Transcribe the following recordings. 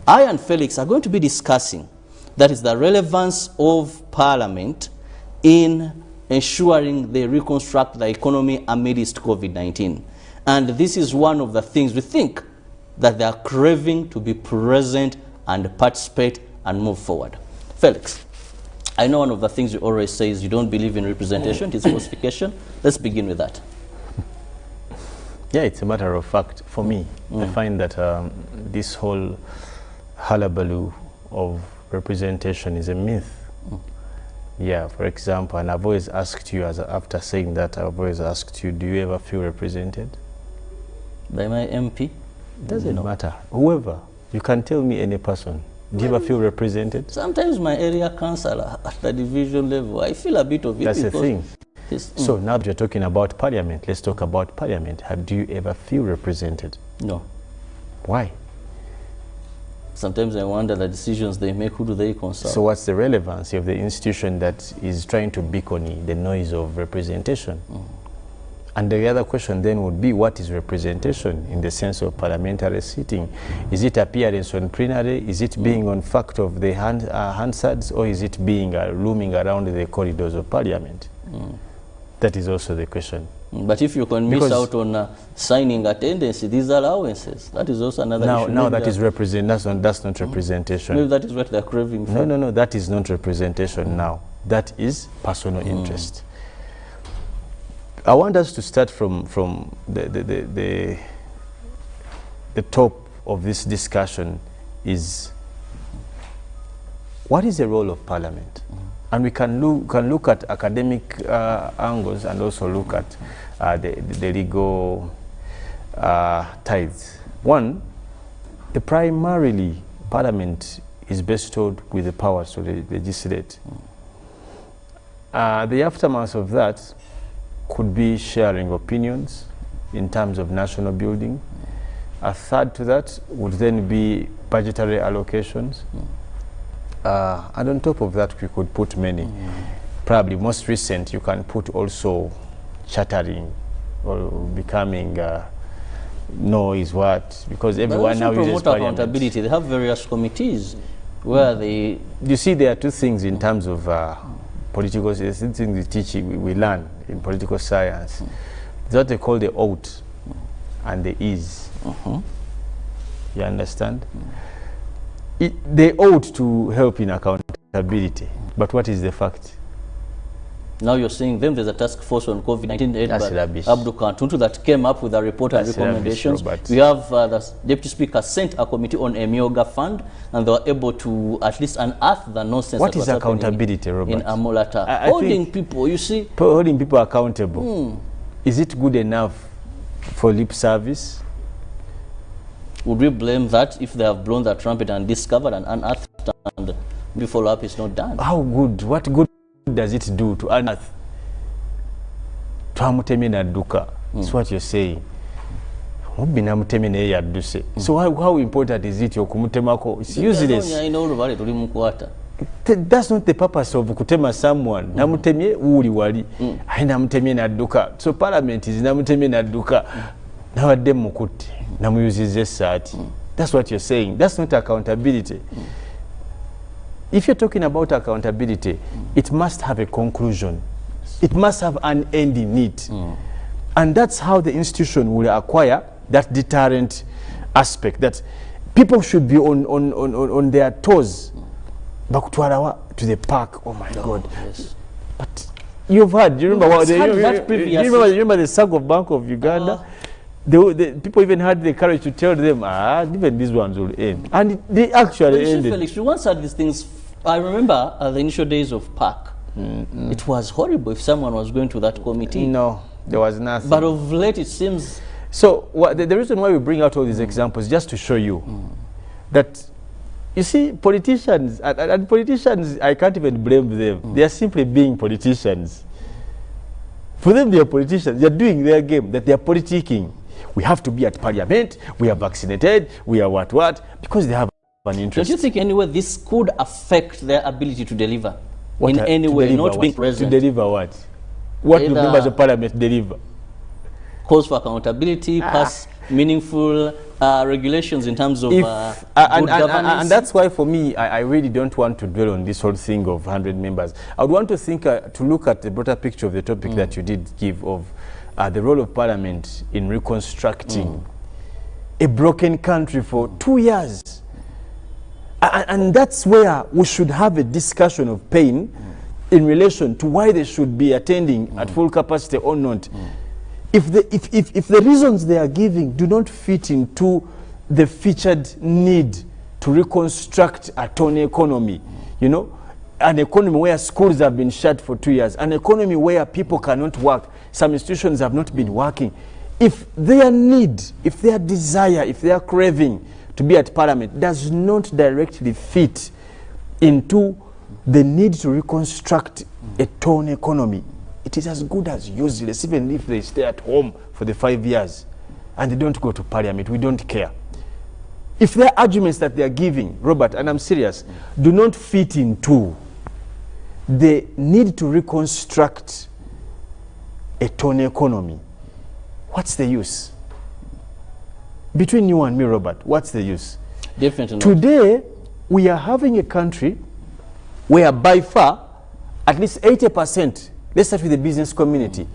I and Felix are going to be discussing, that is the relevance of Parliament in ensuring they reconstruct the economy amidst COVID-19. And this is one of the things we think that they are craving to be present and participate and move forward. Felix, I know one of the things you always say is you don't believe in representation, it's falsification. Let's begin with that. Yeah, it's a matter of fact for me. I find that this whole hullabaloo of representation is a myth. Yeah, for example, and I've always asked you, after saying that, I've always asked you, do you ever feel represented? By my MP? Doesn't matter. Whoever. You can tell me any person. Do you ever feel represented? Sometimes my area councillor at the division level, I feel a bit of it. That's the thing. So now that you're talking about Parliament, let's talk about Parliament. Do you ever feel represented? No. Why? Sometimes I wonder the decisions they make, who do they consult? So what's the relevancy of the institution that is trying to beacon the noise of representation? And the other question then would be, what is representation in the sense of parliamentary sitting? Is it appearance on plenary? Is it being on fact of the Hansards? Or is it being looming around the corridors of Parliament? That is also the question. But if you can miss out on signing attendance, these allowances, that is also another issue. Now that is that's not representation. Maybe that is what they're craving for. No, that is not representation now. That is personal interest. I want us to start from the top of this discussion is, what is the role of Parliament? And we can look at academic angles and also look at the legal ties. One, primarily Parliament is bestowed with the powers to legislate. The aftermath of that could be sharing opinions in terms of national building. A third to that would then be budgetary allocations. And on top of that, we could put many. Probably most recent, you can put also chartering or becoming noise what, because everyone now uses Parliament. Accountability. They have various committees where they... You see, there are two things in terms of political, things we teach, we learn in political science. It's what they call the ought and the is. You understand? They ought to help in accountability, but what is the fact? Now you're saying them, there's a task force on COVID-19 That's rubbish. Abdul Kantuntu that came up with a report and recommendations. We have the Deputy Speaker sent a committee on a Myoga fund, and they were able to at least unearth the nonsense. What is accountability, Robert? In Amolata. Holding people, you see. Holding people accountable. Is it good enough for lip service? Would we blame that if they have blown the trumpet and discovered and unearthed and the follow-up is not done? How good? What good does it do to unearth? That's what you're saying. So how important is it? It's useless. That's not the purpose of kutema someone. Namutemye uli wali. Namutemye naduka. So Parliament is namutemye naduka. Nawadde mukutte. Namuyuzize saati. That's what you're saying. That's not accountability. If you're talking about accountability, it must have a conclusion. It must have an end in it. And that's how the institution will acquire that deterrent aspect, that people should be on their toes. Bakutwalawa to the park. Oh my God. Yes. But you've heard, do you remember you remember the saga of Bank of Uganda? The people even had the courage to tell them, even these ones will end. And they actually ended. Felix, we once had these things. I remember the initial days of PAC. It was horrible if someone was going to that committee. No, there was nothing. But of late, it seems... So the reason why we bring out all these examples is just to show you that, you see, politicians, and politicians, I can't even blame them. They are simply being politicians. For them, they are politicians. They are doing their game, that they are politicking. We have to be at Parliament, we are vaccinated, we are what, because they have an interest. Don't you think anyway this could affect their ability to deliver? In any way, not being present? To deliver what? What do members of Parliament deliver? Calls for accountability, pass meaningful regulations in terms of and that's why for me I really don't want to dwell on this whole thing of 100 members. I would want to think to look at the broader picture of the topic that you did give of the role of Parliament in reconstructing a broken country for 2 years. And that's where we should have a discussion of pain in relation to why they should be attending at full capacity or not. If the reasons they are giving do not fit into the featured need to reconstruct a torn economy, you know, an economy where schools have been shut for 2 years, an economy where people cannot work, some institutions have not been working. If their need, if their desire, if their craving to be at Parliament does not directly fit into the need to reconstruct a torn economy, it is as good as useless, even if they stay at home for the 5 years and they don't go to Parliament. We don't care. If their arguments that they are giving, Robert, and I'm serious, do not fit into the need to reconstruct a torn economy, what's the use? Between you and me, Robert, what's the use? Definitely not. Today, we are having a country where by far, at least 80%, let's start with the business community,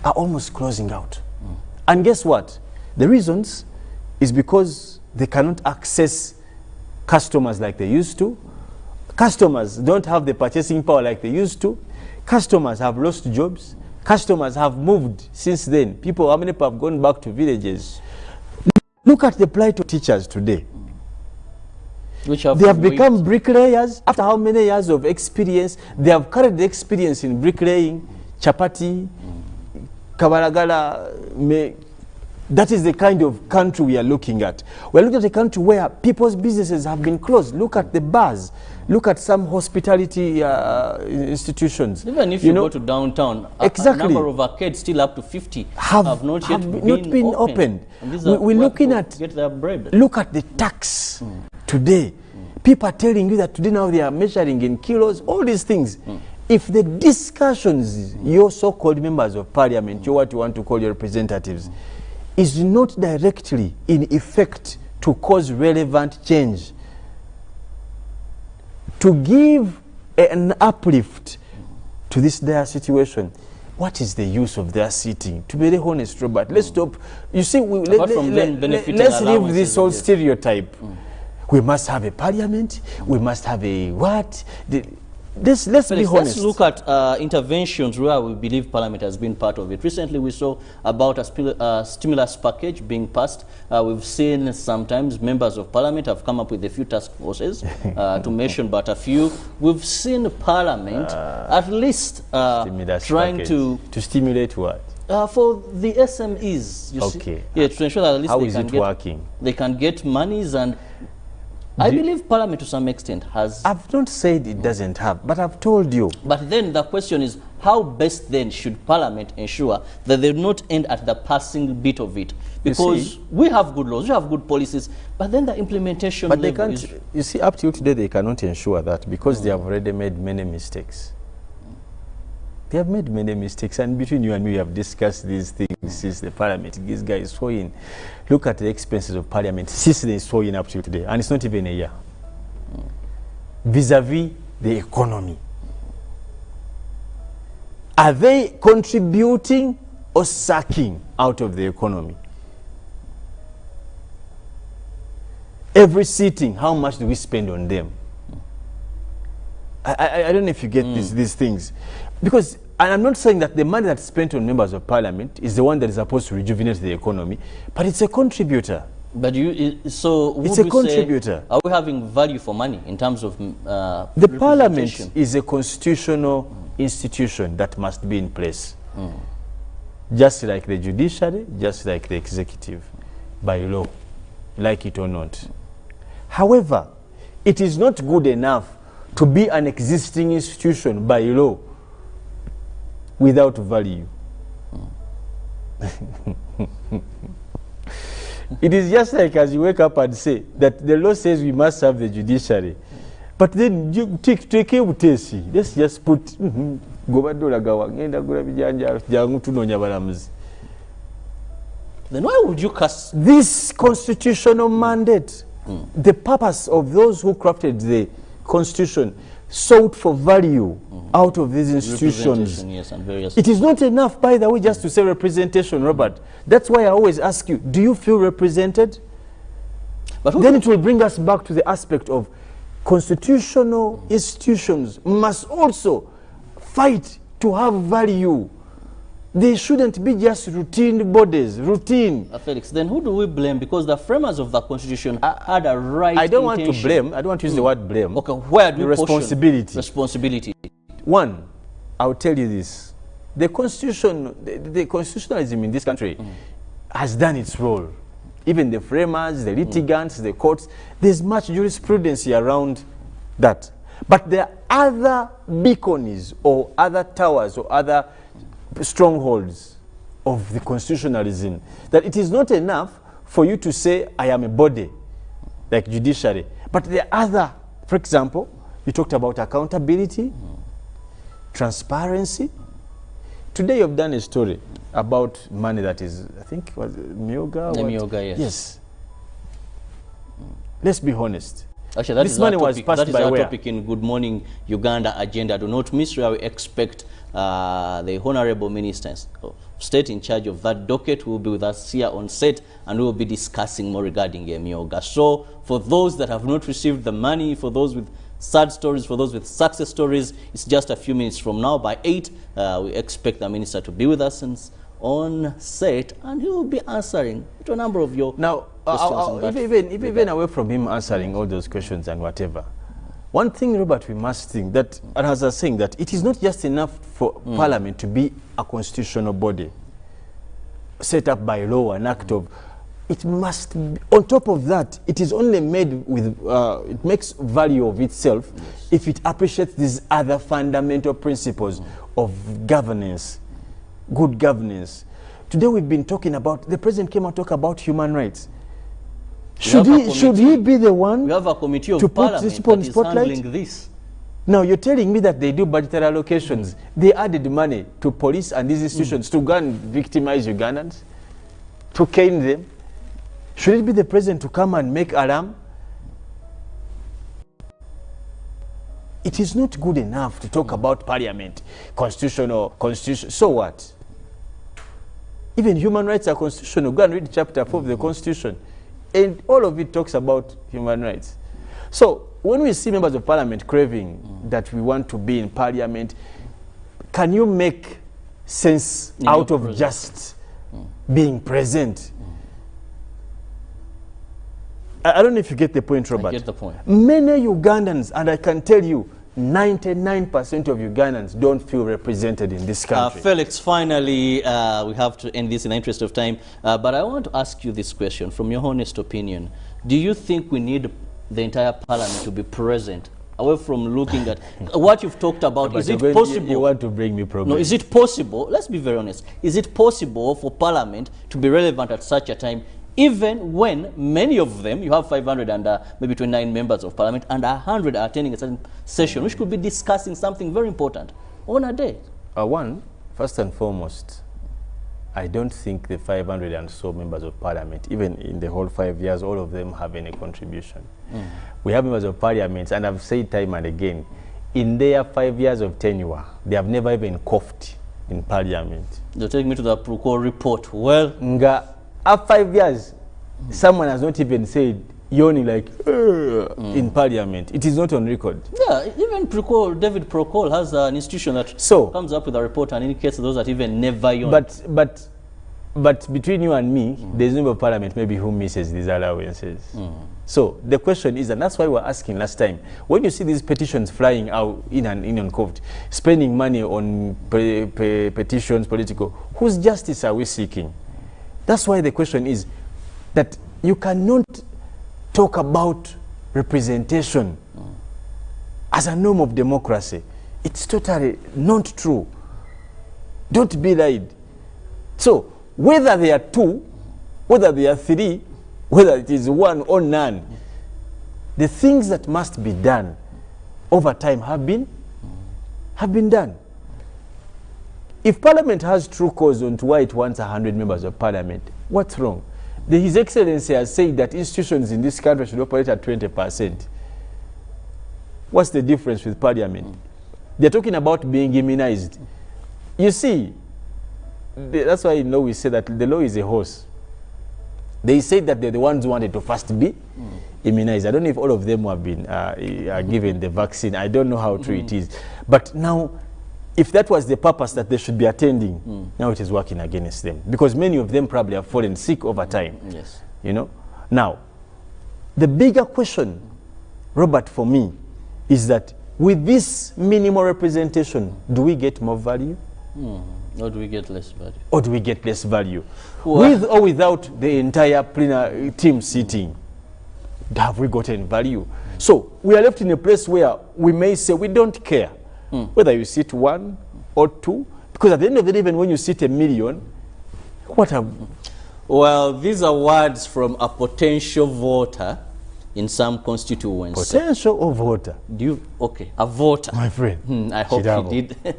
are almost closing out. And guess what? The reasons is because they cannot access customers like they used to. Customers don't have the purchasing power like they used to. Customers have lost jobs. Customers have moved since then. People, how many people have gone back to villages? Look at the plight of teachers today. They have become bricklayers. After how many years of experience, they have carried the experience in bricklaying, chapati, kabaragala. That is the kind of country we are looking at. We are looking at a country where people's businesses have been closed. Look at the bars. Look at some hospitality institutions. Even if you go to downtown, exactly, a number of arcades, still up to 50, have not yet been opened. We're looking at, get their bread. Look at the tax today. People are telling you that today now they are measuring in kilos, all these things. If the discussions, your so-called members of Parliament, you what you want to call your representatives, is not directly in effect to cause relevant change, to give an uplift to this dire situation, what is the use of their sitting? To be very honest, Robert, let's stop. You see, let's leave this whole stereotype. We must have a Parliament, we must have a what? Let's be honest. Let's look at interventions where we believe Parliament has been part of it. Recently, we saw about a stimulus package being passed. We've seen sometimes members of Parliament have come up with a few task forces, to mention but a few. We've seen Parliament at least trying to stimulate what? For the SMEs, you see. Yeah, to ensure that at least they can get monies, and I believe Parliament to some extent has... I've not said it doesn't have, but I've told you. But then the question is, how best then should Parliament ensure that they do not end at the passing bit of it? Because we have good laws, we have good policies, but then the implementation... But they can't, you see, up till today they cannot ensure that because they have already made many mistakes. They have made many mistakes, and between you and me, we have discussed these things since the Parliament. This guy is sowing. Look at the expenses of Parliament since they is sowing up to today, and it's not even a year. Vis-a-vis the economy, are they contributing or sucking out of the economy? Every sitting, how much do we spend on them? I don't know if you get these things. Because, and I'm not saying that the money that's spent on members of Parliament is the one that is supposed to rejuvenate the economy, but it's a contributor. But so it's a contributor. Are we having value for money in terms of the Parliament is a constitutional institution that must be in place, just like the judiciary, just like the executive, by law, like it or not. However, it is not good enough to be an existing institution by law without value. It is just like as you wake up and say that the law says we must have the judiciary, but then you take utesi. Let's just put Then why would you cast this constitutional mandate? The purpose of those who crafted the constitution sought for value out of these institutions. Yes, and various it is not enough, by the way, just to say representation, Robert. That's why I always ask you, do you feel represented? But then it will bring us back to the aspect of constitutional institutions must also fight to have value. They shouldn't be just routine bodies, routine. Felix, then who do we blame? Because the framers of the constitution had a right I don't intention. want to blame. I don't want to use the word blame. Okay, where do the we responsibility? Responsibility. One, I'll tell you this. The constitution, the constitutionalism in this country has done its role. Even the framers, the litigants, the courts, there's much jurisprudence around that. But there are other beacons or other towers or other strongholds of the constitutionalism, that it is not enough for you to say, I am a body, like judiciary. But there are other, for example, you talked about accountability, transparency. Today you've done a story about money that is, I think, was Myoga? Myoga, yes. Yes. Let's be honest. Actually, that this is money our was topic. passed That is by our where? topic in Good Morning Uganda agenda. Do not miss where we expect the Honorable Ministers of State in charge of that docket will be with us here on set, and we will be discussing more regarding Myoga. So, for those that have not received the money, for those with sad stories, for those with success stories, it's just a few minutes from now. By 8, we expect the Minister to be with us on set, and he will be answering to a number of your questions. Even away from him answering all those questions and whatever, one thing, Robert, we must think that, and as I was saying, that it is not just enough for Parliament to be a constitutional body set up by law, an act of. It must be, on top of that, it is only made with, it makes value of itself if it appreciates these other fundamental principles of governance, good governance. Today we've been talking about, the President came and talked about human rights. Should he be the one we have a committee of to put this on spotlight? Handling this. Now you're telling me that they do budgetary allocations. They added money to police and these institutions to go and victimize Ugandans, to cane them. Should it be the President to come and make alarm? It is not good enough to talk about Parliament, constitution. So what? Even human rights are constitutional. Go and read chapter 4 of the Constitution. And all of it talks about human rights. So when we see members of Parliament craving that we want to be in Parliament, can you make sense out of just being present? I don't know if you get the point, Robert. I get the point. Many Ugandans, and I can tell you, 99% of Ugandans don't feel represented in this country. Felix, finally, we have to end this in the interest of time, but I want to ask you this question. From your honest opinion, do you think we need the entire Parliament to be present, away from looking at what you've talked about? Is it possible? You want to bring me problems. No, is it possible, let's be very honest, is it possible for Parliament to be relevant at such a time, even when many of them, you have 500 and maybe 29 members of Parliament, and 100 are attending a certain session, which could be discussing something very important on a day? One, first and foremost, I don't think the 500 and so members of Parliament, even in the whole 5 years, all of them have any contribution. We have members of Parliament, and I've said time and again, in their 5 years of tenure, they have never even coughed in Parliament. They'll take me to the Procol report. Well, after 5 years, someone has not even said yawning like in Parliament. It is not on record. Yeah, even David Procol has an institution that comes up with a report and indicates those that even never yawn. But between you and me, there's a member of Parliament maybe who misses these allowances. So the question is, and that's why we were asking last time, when you see these petitions flying out in and uncovered, spending money on petitions, political, whose justice are we seeking? That's why the question is that you cannot talk about representation as a norm of democracy. It's totally not true. Don't be lied. So whether there are 2, whether there are 3, whether it is 1 or none, the things that must be done over time have been done. If Parliament has true cause on why it wants 100 members of Parliament, What's wrong? His Excellency has said that institutions in this country should operate at 20%. What's the difference with Parliament? They're talking about being immunized. You see, that's why we say that the law is a horse. They say that they're the ones who wanted to first be immunized. I don't know if all of them have been given the vaccine. I don't know how true it is. But now, if that was the purpose that they should be attending, now it is working against them. Because many of them probably have fallen sick over time. Yes. You know? Now, the bigger question, Robert, for me, is that with this minimal representation, do we get more value? Or do we get less value? Or do we get less value? Well, with or without the entire plenary team sitting, have we gotten value? So we are left in a place where we may say we don't care whether you sit 1 or 2, because at the end of the day, even when you sit 1 million, what have... Well, these are words from a potential voter in some constituency. Potential or voter? Do you... Okay, a voter. My friend. I hope you did.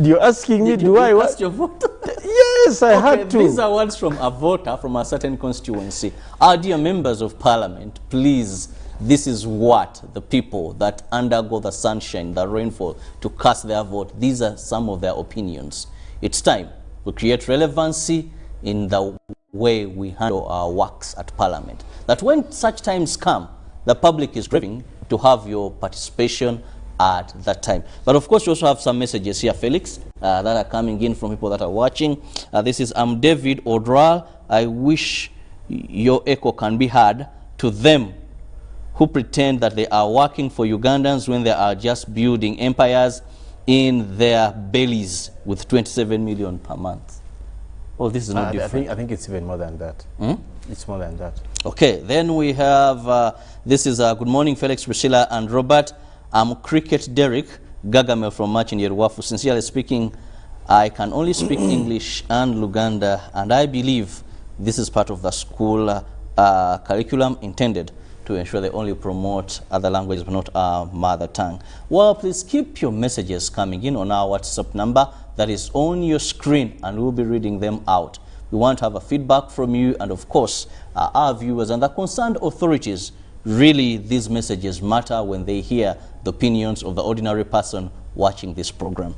You're asking me, do I cast your vote? Yes, I had to. These are words from a voter from a certain constituency. Our dear members of parliament, please, this is what the people that undergo the sunshine, the rainfall, to cast their vote, these are some of their opinions. It's time to create relevancy in the way we handle our works at parliament. That when such times come, the public is craving to have your participation at that time. But of course, we also have some messages here, Felix, that are coming in from people that are watching. This is, I'm David Odral. I wish your echo can be heard to them who pretend that they are working for Ugandans when they are just building empires in their bellies with 27 million per month. Oh, this is not different. I think it's even more than that. It's more than that. Okay, then we have, this is good morning, Felix, Priscilla, and Robert. I'm Cricket Derek Gagamel from Machin Yerwafu. Sincerely speaking, I can only speak English and Luganda, and I believe this is part of the school curriculum intended to ensure they only promote other languages but not our mother tongue. Well, please keep your messages coming in on our WhatsApp number that is on your screen, and we'll be reading them out. We want to have a feedback from you, and of course, our viewers and the concerned authorities. Really, these messages matter when they hear the opinions of the ordinary person watching this program.